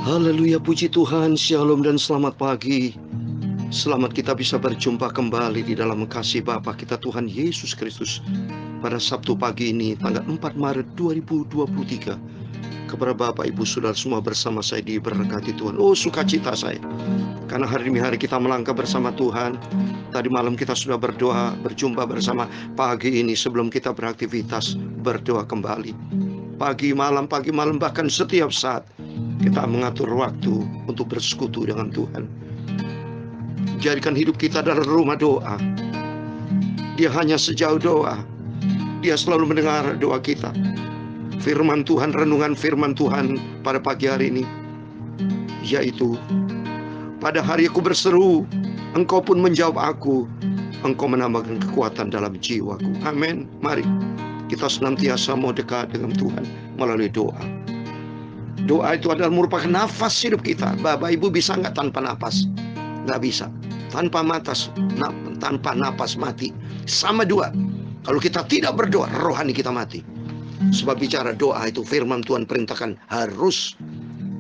Haleluya, puji Tuhan, shalom dan selamat pagi. Selamat kita bisa berjumpa kembali di dalam kasih Bapa kita Tuhan Yesus Kristus pada Sabtu pagi ini tanggal 4 Maret 2023. Kepada Bapak Ibu Saudara semua bersama saya diberkati Tuhan. Oh, sukacita saya karena hari demi hari kita melangkah bersama Tuhan. Tadi malam kita sudah berdoa, berjumpa bersama. Pagi ini sebelum kita beraktivitas berdoa kembali. Pagi malam, bahkan setiap saat kita mengatur waktu untuk bersekutu dengan Tuhan. Jadikan hidup kita adalah rumah doa. Dia hanya sejauh doa. Dia selalu mendengar doa kita. Firman Tuhan, renungan firman Tuhan pada pagi hari ini, yaitu, pada hari aku berseru, Engkau pun menjawab aku. Engkau menambahkan kekuatan dalam jiwaku. Amin. Mari kita senantiasa mau dekat dengan Tuhan melalui doa. Doa itu adalah merupakan nafas hidup kita. Bapak Ibu bisa nggak tanpa nafas? Nggak bisa. Tanpa napas mati. Sama dua. Kalau kita tidak berdoa, rohani kita mati. Sebab bicara doa itu firman Tuhan perintahkan harus.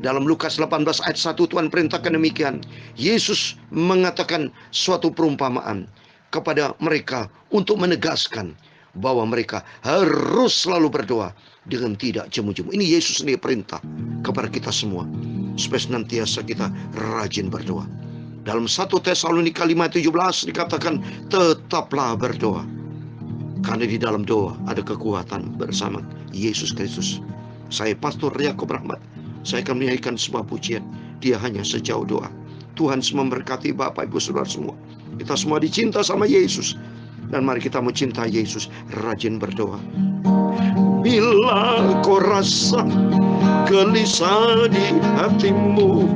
Dalam Lukas 18 ayat 1 Tuhan perintahkan demikian. Yesus mengatakan suatu perumpamaan kepada mereka untuk menegaskan bahwa mereka harus selalu berdoa dengan tidak jemu-jemu. Ini Yesus sendiri perintah kepada kita semua supaya senantiasa kita rajin berdoa. Dalam 1 Tesalonika 5:17 dikatakan tetaplah berdoa, karena di dalam doa ada kekuatan bersama Yesus Kristus. Saya Pastor Yakob Rahmat, saya akan menyanyikan sebuah pujian. Dia hanya sejauh doa. Tuhan memberkati Bapak Ibu Saudara semua. Kita semua dicinta sama Yesus, dan mari kita mencintai Yesus, rajin berdoa. Bila kau rasa gelisah di hatimu,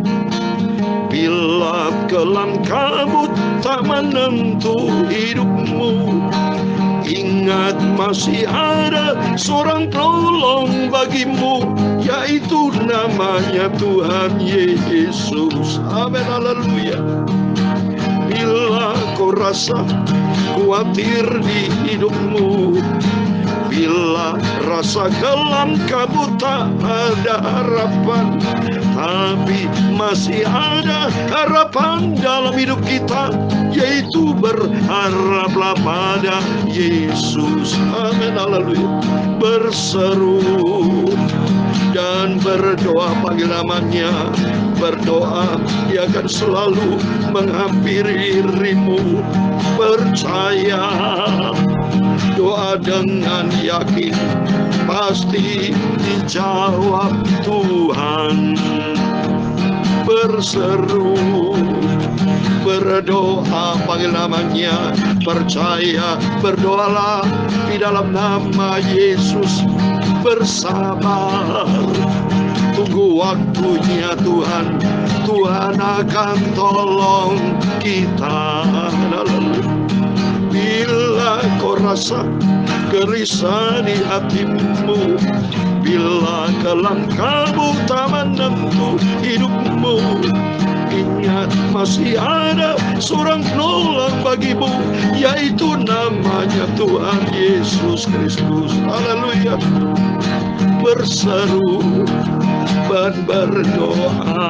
bila kelam kabut tak menentu hidupmu, ingat masih ada seorang penolong bagimu, yaitu namanya Tuhan Yesus. Amin, haleluya. Bila kau rasa khawatir di hidupmu, bila rasa kelam kabut tak ada harapan, tapi masih ada harapan dalam hidup kita, yaitu berharaplah pada Yesus. Amin, haleluya. Berseru dan berdoa, panggil namanya. Berdoa, Dia akan selalu menghampiri dirimu. Percaya, doa dengan yakin pasti dijawab Tuhan. Berseru, berdoa, panggil namanya. Percaya, berdoalah di dalam nama Yesus. Bersabar, tunggu waktunya Tuhan. Tuhan akan tolong kita. Bila kau rasa gelisah di hatimu, bila kelam kabut tak menentu hidupmu, ingat masih ada seorang penolong bagimu, yaitu namanya Tuhan Yesus Kristus. Haleluya. Berseru dan berdoa,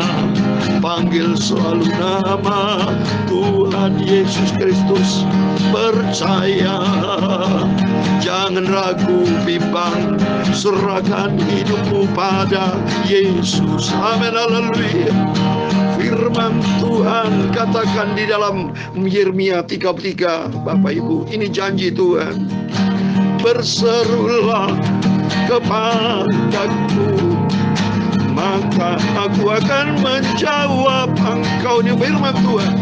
panggil selalu nama Tuhan Yesus Kristus. Percaya, jangan ragu bimbang, serahkan hidupmu pada Yesus. Amin, haleluya. Firman Tuhan katakan di dalam Yeremia 33, Bapak Ibu, ini janji Tuhan. Berserulah kepadaku, maka aku akan menjawab engkau, ini firman Tuhan,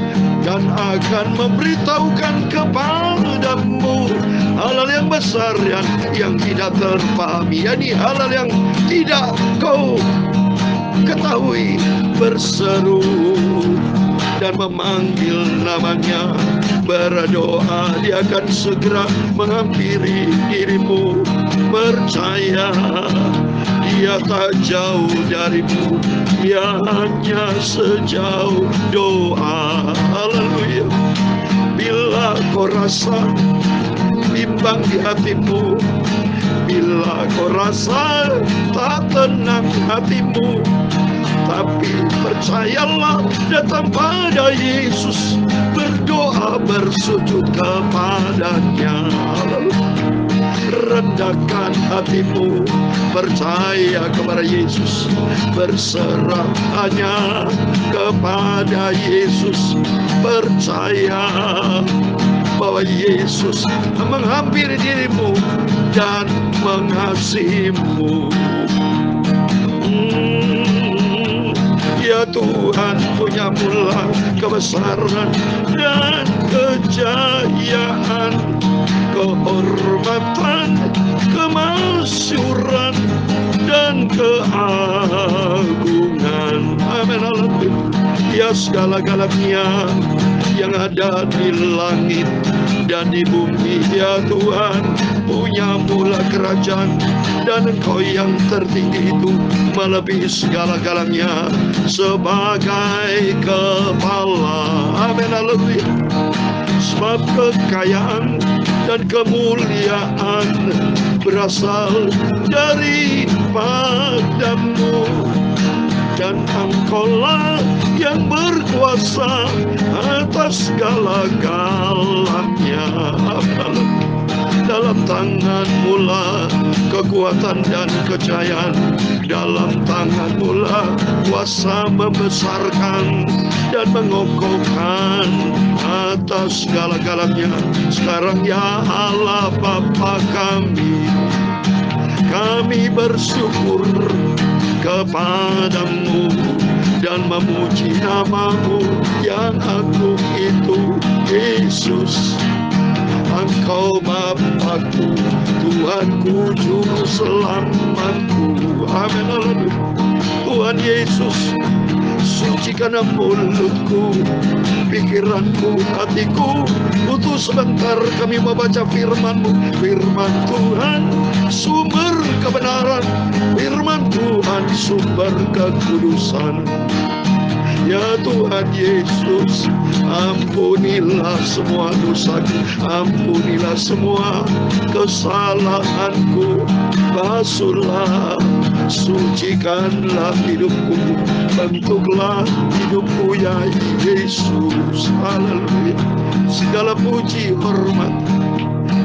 dan akan memberitahukan kepadamu hal-hal yang besar yang tidak terpahami, yakni hal-hal yang tidak kau ketahui. Berseru dan memanggil namanya, berdoa, Dia akan segera menghampiri dirimu. Percaya, Dia tak jauh darimu, Dia hanya sejauh doa. Haleluya. Bila kau rasa bimbang di hatimu, bila kau rasa tak tenang hatimu, Tapi percayalah, datang pada Yesus, berdoa bersujud kepadanya. Rendahkan hatimu, percaya kepada Yesus, berserah hanya kepada Yesus. Percaya bahwa Yesus menghampiri dirimu dan mengasihimu. Ya Tuhan, punya mula kebesaran dan kejayaan, kehormatan, kemasyuran, dan keagungan. Amin. Haleluya. Ya segala-galanya yang ada di langit dan di bumi, ya Tuhan, punya mula kerajaan, dan Engkau yang tertinggi itu melebihi segala-galanya sebagai kepala. Amin. Haleluya. Sebab kekayaan dan kemuliaan berasal daripadamu, dan Engkaulah yang berkuasa atas segala-galanya. Dalam tangan-Mu lah kekuatan dan kejayaan, dalam tangan-Mu lah kuasa membesarkan dan mengokohkan atas segala-galanya. Sekarang ya Allah Bapa kami bersyukur kepadamu dan memuji nama-Mu yang agung itu, Yesus. Engkau Bapakku, Tuhanku, Juru Selamatku. Amin. Haleluya. Tuhan Yesus, sucikanlah mulutku, pikiranku, hatiku. Untuk sebentar kami membaca firman-Mu. Firman Tuhan, sumber kebenaran. Firman Tuhan, sumber kekudusan. Ya Tuhan Yesus, ampunilah semua dosaku, ampunilah semua kesalahanku, basuhlah, sucikanlah hidupku, bentuklah hidupku ya Yesus. Haleluya. Segala puji, hormat,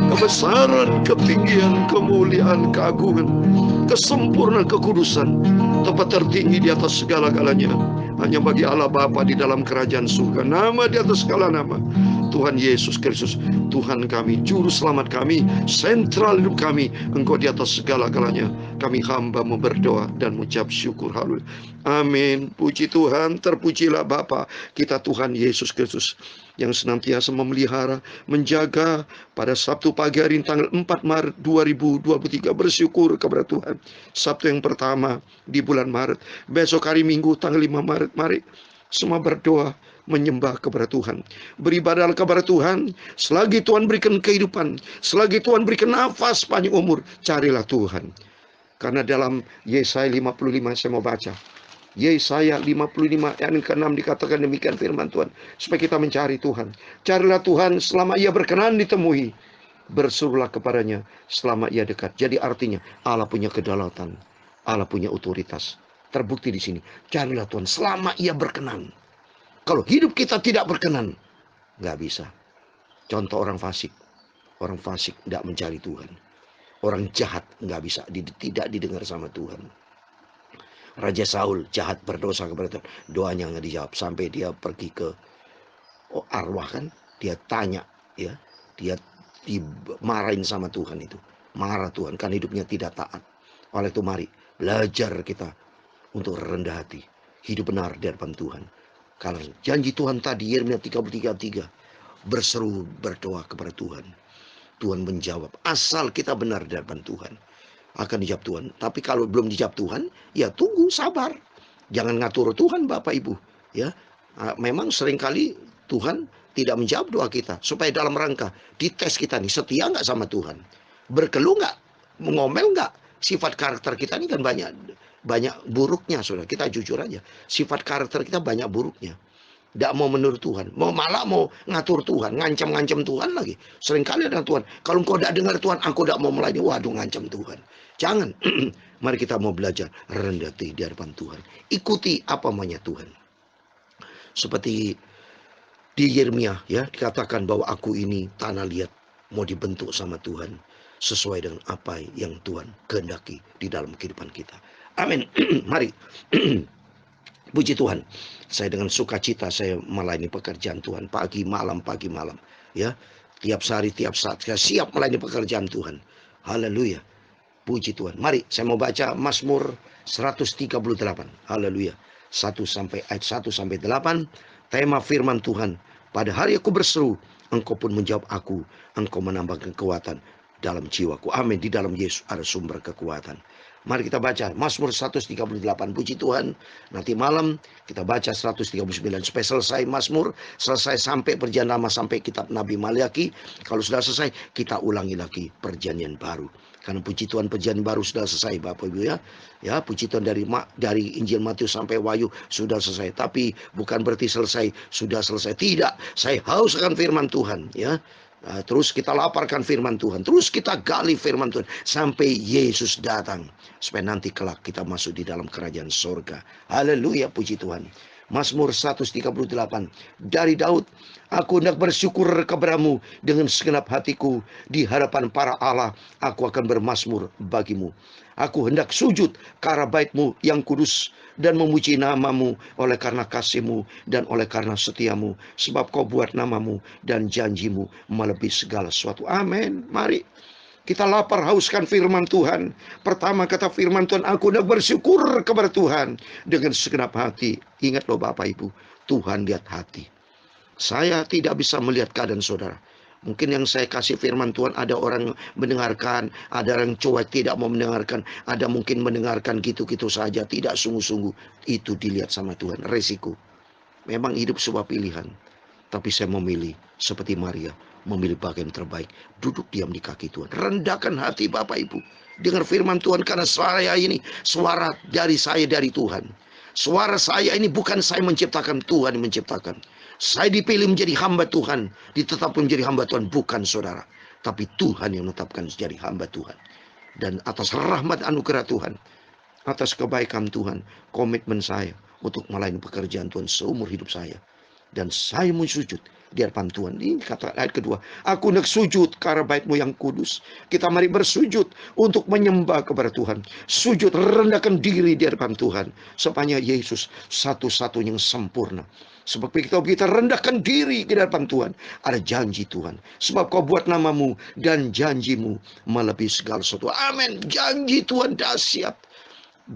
kebesaran, ketinggian, kemuliaan, keagungan, kesempurnaan, kekudusan, tempat tertinggi di atas segala-galanya hanya bagi Allah Bapa di dalam kerajaan surga. Nama di atas segala nama, Tuhan Yesus Kristus, Tuhan kami, Juru Selamat kami, sentral hidup kami. Engkau di atas segala-galanya. Kami hamba-Mu berdoa dan mengucap syukur. Haleluya. Amin. Puji Tuhan, terpujilah Bapa kita Tuhan Yesus Kristus, yang senantiasa memelihara, menjaga. Pada Sabtu pagi hari tanggal 4 Maret 2023 bersyukur kepada Tuhan. Sabtu yang pertama di bulan Maret. Besok hari Minggu tanggal 5 Maret, mari semua berdoa, menyembah kepada Tuhan, beribadah kepada Tuhan. Selagi Tuhan berikan kehidupan, selagi Tuhan berikan nafas panjang umur, carilah Tuhan. Karena dalam Yesaya 55 saya mau baca, Yesaya 55 ayat ke-6 dikatakan demikian firman Tuhan, supaya kita mencari Tuhan. Carilah Tuhan selama Ia berkenan ditemui, berserulah kepadanya selama Ia dekat. Jadi artinya Allah punya kedaulatan, Allah punya otoritas. Terbukti di sini, carilah Tuhan selama Ia berkenan. Kalau hidup kita tidak berkenan, nggak bisa. Contoh orang fasik tidak mencari Tuhan. Orang jahat nggak bisa, tidak didengar sama Tuhan. Raja Saul jahat, berdosa kepada Tuhan, doanya nggak dijawab sampai dia pergi ke arwah kan, dia tanya ya, dia dimarahin sama Tuhan itu, marah Tuhan kan hidupnya tidak taat. Oleh itu mari belajar kita untuk rendah hati, hidup benar di hadapan Tuhan. Kalau janji Tuhan tadi Yeremia 33:3, berseru berdoa kepada Tuhan, Tuhan menjawab. Asal kita benar di hadapan Tuhan, akan dijawab Tuhan. Tapi kalau belum dijawab Tuhan, ya tunggu, sabar. Jangan ngatur Tuhan Bapak Ibu. Ya, memang seringkali Tuhan tidak menjawab doa kita, supaya dalam rangka dites kita nih, setia nggak sama Tuhan, berkeluh nggak, mengomel nggak. Sifat karakter kita ini kan banyak buruknya, saudara. Kita jujur aja, sifat karakter kita banyak buruknya. Tidak mau menurut Tuhan, malah mau ngatur Tuhan, ngancam-ngancam Tuhan lagi. Seringkali ada Tuhan, kalau engkau tidak dengar Tuhan, aku tidak mau melayani. Waduh, ngancam Tuhan. Jangan. Mari kita mau belajar rendah hati di hadapan Tuhan. Ikuti apa maunya Tuhan. Seperti di Yeremia ya, dikatakan bahwa aku ini tanah liat mau dibentuk sama Tuhan sesuai dengan apa yang Tuhan kehendaki di dalam kehidupan kita. Amin. Mari. Puji Tuhan. Saya dengan sukacita saya melayani pekerjaan Tuhan pagi malam ya. Tiap hari tiap saat saya siap melayani pekerjaan Tuhan. Haleluya. Puji Tuhan. Mari saya mau baca Mazmur 138. Haleluya. 1 sampai 8. Tema firman Tuhan. Pada hari aku berseru, Engkau pun menjawab aku. Engkau menambahkan kekuatan dalam jiwaku. Amin. Di dalam Yesus ada sumber kekuatan. Mari kita baca Mazmur 138. Puji Tuhan. Nanti malam kita baca 139 supaya selesai Mazmur, selesai sampai perjanjian lama, sampai kitab Nabi Maliaki. Kalau sudah selesai, kita ulangi lagi perjanjian baru. Karena puji Tuhan perjanjian baru sudah selesai Bapak Ibu ya. Ya, puji Tuhan dari Injil Matius sampai Wahyu sudah selesai. Tapi bukan berarti sudah selesai. Tidak. Saya haus akan firman Tuhan ya. Nah, terus kita laparkan firman Tuhan. Terus kita gali firman Tuhan sampai Yesus datang. Supaya nanti kelak kita masuk di dalam kerajaan sorga. Haleluya, puji Tuhan. Mazmur 138 dari Daud. Aku hendak bersyukur kepadamu dengan segenap hatiku. Di hadapan para Allah aku akan bermazmur bagimu. Aku hendak sujud ke arah bait-Mu yang kudus dan memuji namamu oleh karena kasih-Mu dan oleh karena setiamu. Sebab Kau buat namamu dan janjimu melebihi segala sesuatu. Amin. Mari kita lapar hauskan firman Tuhan. Pertama kata firman Tuhan, aku hendak bersyukur kepada Tuhan dengan segenap hati. Ingat loh Bapak Ibu, Tuhan lihat hati. Saya tidak bisa melihat keadaan saudara. Mungkin yang saya kasih firman Tuhan ada orang mendengarkan, ada orang cuek tidak mau mendengarkan, ada mungkin mendengarkan gitu-gitu saja, tidak sungguh-sungguh. Itu dilihat sama Tuhan, resiko. Memang hidup sebuah pilihan. Tapi saya memilih seperti Maria, memilih bagian terbaik, duduk diam di kaki Tuhan. Rendahkan hati Bapak Ibu. Dengar firman Tuhan karena suara ini, suara dari saya dari Tuhan. Suara saya ini bukan saya menciptakan, Tuhan yang menciptakan. Saya dipilih menjadi hamba Tuhan, ditetapkan menjadi hamba Tuhan, bukan saudara. Tapi Tuhan yang menetapkan menjadi hamba Tuhan. Dan atas rahmat anugerah Tuhan, atas kebaikan Tuhan, komitmen saya untuk melayani pekerjaan Tuhan seumur hidup saya. Dan saya mau sujud di hadapan Tuhan. Ini kata ayat kedua. Aku hendak sujud ke arah bait-Mu yang kudus. Kita mari bersujud untuk menyembah kepada Tuhan. Sujud, rendahkan diri di hadapan Tuhan. Supaya Yesus satu-satunya yang sempurna. Sebab kita rendahkan diri di hadapan Tuhan. Ada janji Tuhan. Sebab Kau buat namamu dan janjimu melebihi segala sesuatu. Amin. Janji Tuhan dahsyat.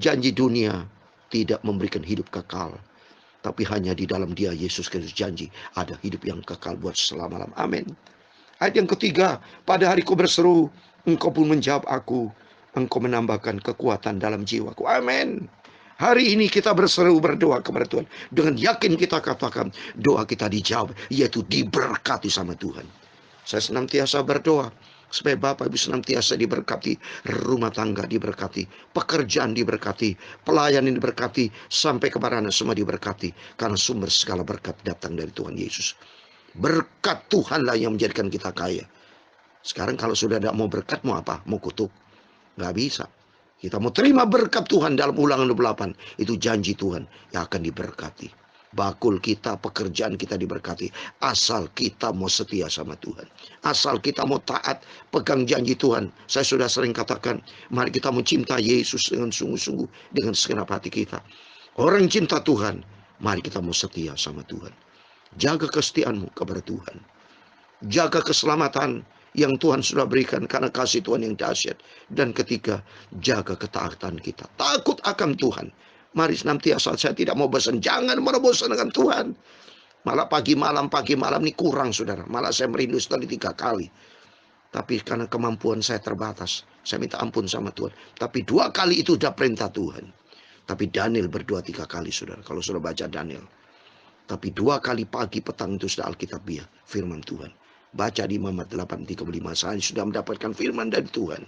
Janji dunia tidak memberikan hidup kekal. Tapi hanya di dalam Dia Yesus Kristus janji ada hidup yang kekal buat selama-lamanya. Amin. Ayat yang ketiga, pada hariku berseru, Engkau pun menjawab aku. Engkau menambahkan kekuatan dalam jiwaku. Amin. Hari ini kita berseru berdoa kepada Tuhan. Dengan yakin kita katakan doa kita dijawab, yaitu diberkati sama Tuhan. Saya senantiasa berdoa supaya Bapak Ibu senantiasa diberkati, rumah tangga diberkati, pekerjaan diberkati, pelayanan diberkati, sampai kepada anak semua diberkati. Karena sumber segala berkat datang dari Tuhan Yesus. Berkat Tuhanlah yang menjadikan kita kaya. Sekarang kalau sudah tidak mau berkat, mau apa? Mau kutuk? Nggak bisa. Kita mau terima berkat Tuhan dalam Ulangan 28. Itu janji Tuhan yang akan diberkati. Bakul kita, pekerjaan kita diberkati. Asal kita mau setia sama Tuhan. Asal kita mau taat, pegang janji Tuhan. Saya sudah sering katakan, mari kita mencintai Yesus dengan sungguh-sungguh, dengan segenap hati kita. Orang cinta Tuhan, mari kita mau setia sama Tuhan. Jaga kesetiaanmu kepada Tuhan. Jaga keselamatan yang Tuhan sudah berikan karena kasih Tuhan yang dahsyat. Dan ketiga, jaga ketaatan kita. Takut akan Tuhan. Mari senantiasa, saya tidak mau bosan. Jangan mau bosan dengan Tuhan. Malah pagi malam ini kurang saudara. Malah saya merindu sekali 3 kali. Tapi karena kemampuan saya terbatas, saya minta ampun sama Tuhan. Tapi 2 kali itu sudah perintah Tuhan. Tapi Daniel berdoa 3 kali saudara. Kalau sudah baca Daniel. Tapi 2 kali pagi petang itu sudah Alkitabiah, firman Tuhan. Baca di Imamat 8:35. Saya sudah mendapatkan firman dari Tuhan.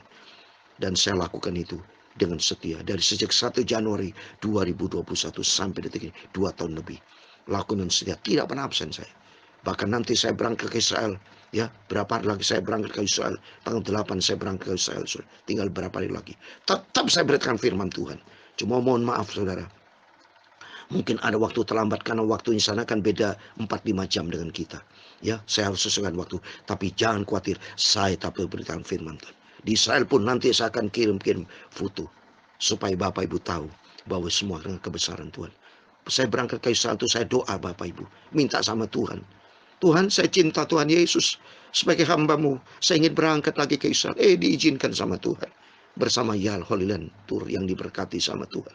Dan saya lakukan itu dengan setia. Dari sejak 1 Januari 2021 sampai detik ini, 2 tahun lebih. Lakukan dengan setia. Tidak pernah absen saya. Bahkan nanti saya berangkat ke Israel. Ya, berapa hari lagi saya berangkat ke Israel. Tanggal 8 saya berangkat ke Israel. Tinggal berapa hari lagi. Tetap saya beritakan firman Tuhan. Cuma mohon maaf saudara. Mungkin ada waktu terlambat karena waktu di sana kan beda 4-5 jam dengan kita. Ya, saya harus sesuaikan waktu. Tapi jangan khawatir, saya tetap beritakan firman Tuhan. Di Israel pun nanti saya akan kirim foto supaya Bapak Ibu tahu bahwa semua dengan kebesaran Tuhan. Saya berangkat ke Israel itu saya doa Bapak Ibu, minta sama Tuhan. Tuhan, saya cinta Tuhan Yesus. Sebagai hamba-Mu, saya ingin berangkat lagi ke Israel. Diizinkan sama Tuhan. Bersama Yal Holy Land Tour yang diberkati sama Tuhan.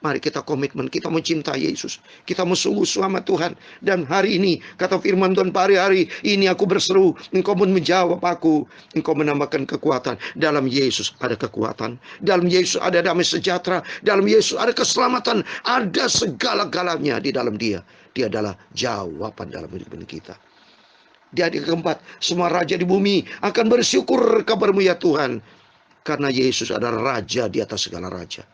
Mari kita komitmen, kita mencintai Yesus. Kita mau sungguh sama Tuhan. Dan hari ini, kata firman Tuhan, hari-hari ini aku berseru, Engkau menjawab aku. Engkau menambahkan kekuatan. Dalam Yesus ada kekuatan. Dalam Yesus ada damai sejahtera. Dalam Yesus ada keselamatan. Ada segala-galanya di dalam Dia. Dia adalah jawaban dalam hidup kita. Di hari keempat, semua raja di bumi akan bersyukur kabar-Mu ya Tuhan. Karena Yesus adalah raja di atas segala raja.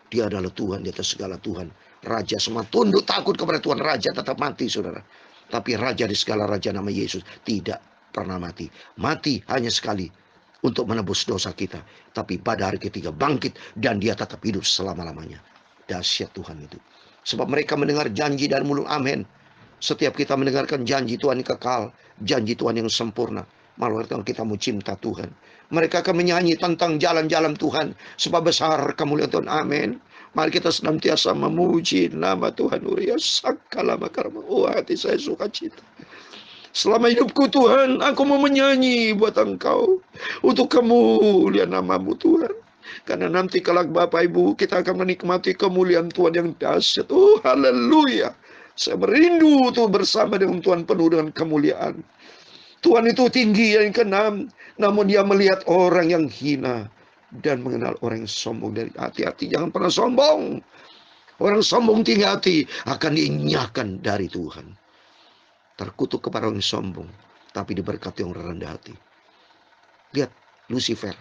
Dia adalah Tuhan di atas segala Tuhan. Raja semua tunduk takut kepada Tuhan. Raja tetap mati saudara. Tapi raja di segala raja nama Yesus tidak pernah mati. Mati hanya sekali untuk menebus dosa kita. Tapi pada hari ketiga bangkit dan dia tetap hidup selama-lamanya. Dahsyat Tuhan itu. Sebab mereka mendengar janji dari mulut amin. Setiap kita mendengarkan janji Tuhan yang kekal. Janji Tuhan yang sempurna. Malah kita mau cinta Tuhan. Mereka akan menyanyi tentang jalan-jalan Tuhan. Sebab besar kemuliaan Tuhan. Amin. Mari kita senantiasa memuji nama Tuhan. Uriya sakala makarma. Oh, hati saya suka cita. Selama hidupku Tuhan, aku mau menyanyi buat Engkau. Untuk kemuliaan nama-Mu Tuhan. Karena nanti kelak Bapak Ibu kita akan menikmati kemuliaan Tuhan yang dahsyat. Oh haleluya. Saya merindu tuh bersama dengan Tuhan penuh dengan kemuliaan. Tuhan itu tinggi yang keenam. Namun dia melihat orang yang hina. Dan mengenal orang yang sombong dari hati-hati. Jangan pernah sombong. Orang sombong tinggi hati akan diinyahkan dari Tuhan. Terkutuk kepada orang yang sombong. Tapi diberkati orang rendah hati. Lihat Lucifer.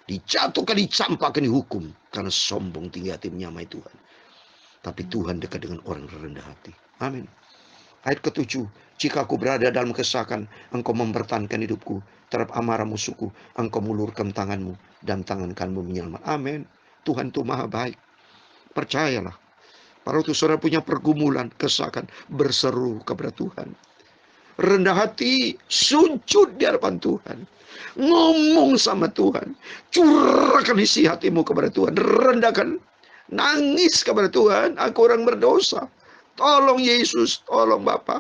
Dijatuhkan, dicampakkan, dihukum. Karena sombong tinggi hati menyamai Tuhan. Tapi Tuhan dekat dengan orang rendah hati. Amin. Ayat ke-7. Jika aku berada dalam kesesakan, Engkau mempertahankan hidupku. Terhadap amarah musuhku, Engkau mengulurkan tanganmu. Dan tangan kananmu menyelamatkan. Amin. Tuhan itu maha baik. Percayalah. Para waktu saudara punya pergumulan, kesesakan, berseru kepada Tuhan. Rendah hati, sujud di hadapan Tuhan. Ngomong sama Tuhan. Curahkan isi hatimu kepada Tuhan. Rendahkan. Nangis kepada Tuhan. Aku orang berdosa. Tolong Yesus. Tolong Bapa.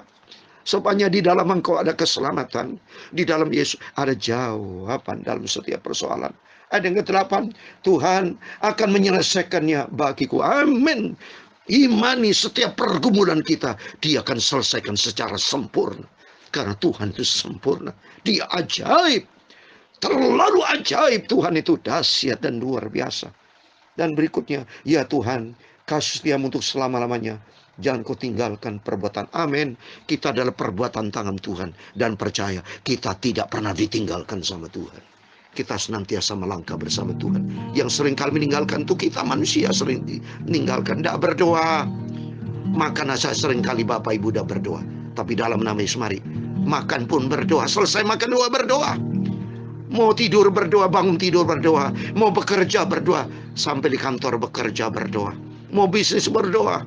Supaya di dalam Engkau ada keselamatan. Di dalam Yesus ada jawaban dalam setiap persoalan. Ada yang ke-8. Tuhan akan menyelesaikannya bagiku. Amin. Imani setiap pergumulan kita. Dia akan selesaikan secara sempurna. Karena Tuhan itu sempurna. Dia ajaib. Terlalu ajaib. Tuhan itu dahsyat dan luar biasa. Dan berikutnya, ya Tuhan, kasih setiamu untuk selama-lamanya. Jangan kau tinggalkan perbuatan. Amin. Kita adalah perbuatan tangan Tuhan. Dan percaya, kita tidak pernah ditinggalkan sama Tuhan. Kita senantiasa melangkah bersama Tuhan. Yang sering kali meninggalkan itu kita manusia sering meninggalkan. Tidak berdoa. Makan saya sering kali Bapak Ibu tidak berdoa. Tapi dalam nama Yesus mari. Makan pun berdoa. Selesai makan doa berdoa. Mau tidur berdoa, bangun tidur berdoa. Mau bekerja berdoa. Sampai di kantor bekerja berdoa. Mau bisnis berdoa.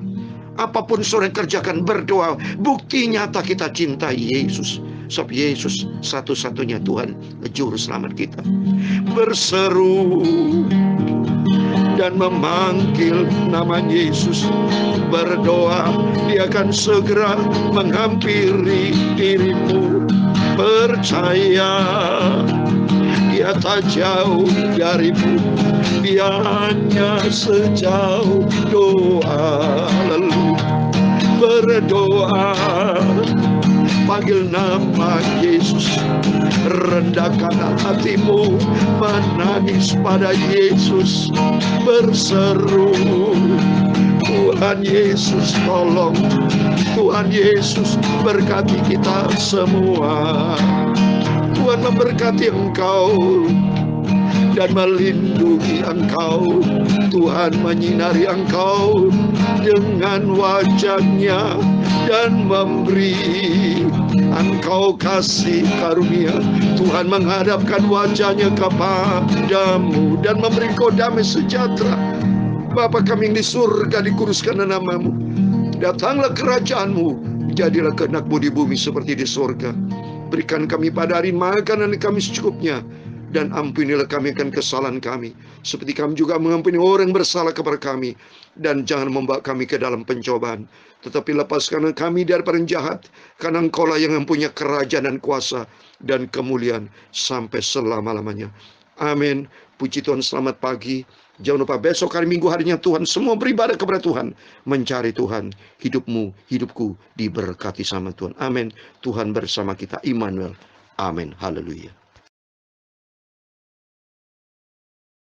Apapun saudara kerjakan berdoa. Bukti nyata kita cintai Yesus. Sebab Yesus satu-satunya Tuhan juru selamat kita. Berseru dan memanggil nama Yesus. Berdoa, Dia akan segera menghampiri dirimu. Percaya, Dia tak jauh darimu. Dia hanya sejauh doa. Lalu berdoa, panggil nama Yesus. Rendahkan hatimu, menangis pada Yesus. Berseru, Tuhan Yesus tolong. Tuhan Yesus berkati kita semua. Tuhan memberkati engkau. dan melindungi engkau. Tuhan menyinari engkau dengan wajah-Nya dan memberi engkau kasih karunia. Tuhan menghadapkan wajah-Nya kepadamu dan memberi engkau damai sejahtera. Bapa kami yang di surga, dikuduskan nama-Mu. Datanglah kerajaan-Mu, jadilah kehendak-Mu di bumi seperti di surga. Berikan kami pada hari makanan kami secukupnya, dan ampunilah kami akan kesalahan kami, seperti kami juga mengampuni orang yang bersalah kepada kami. Dan jangan membawa kami ke dalam pencobaan, tetapi lepaskan kami daripada yang jahat, karena Engkaulah yang mempunyai kerajaan dan kuasa dan kemuliaan sampai selama-lamanya. Amin. Puji Tuhan, selamat pagi. Jangan lupa besok hari Minggu, harinya Tuhan, semua beribadah kepada Tuhan, mencari Tuhan. Hidupmu, hidupku diberkati sama Tuhan. Amin. Tuhan bersama kita, Immanuel. Amin. Haleluya.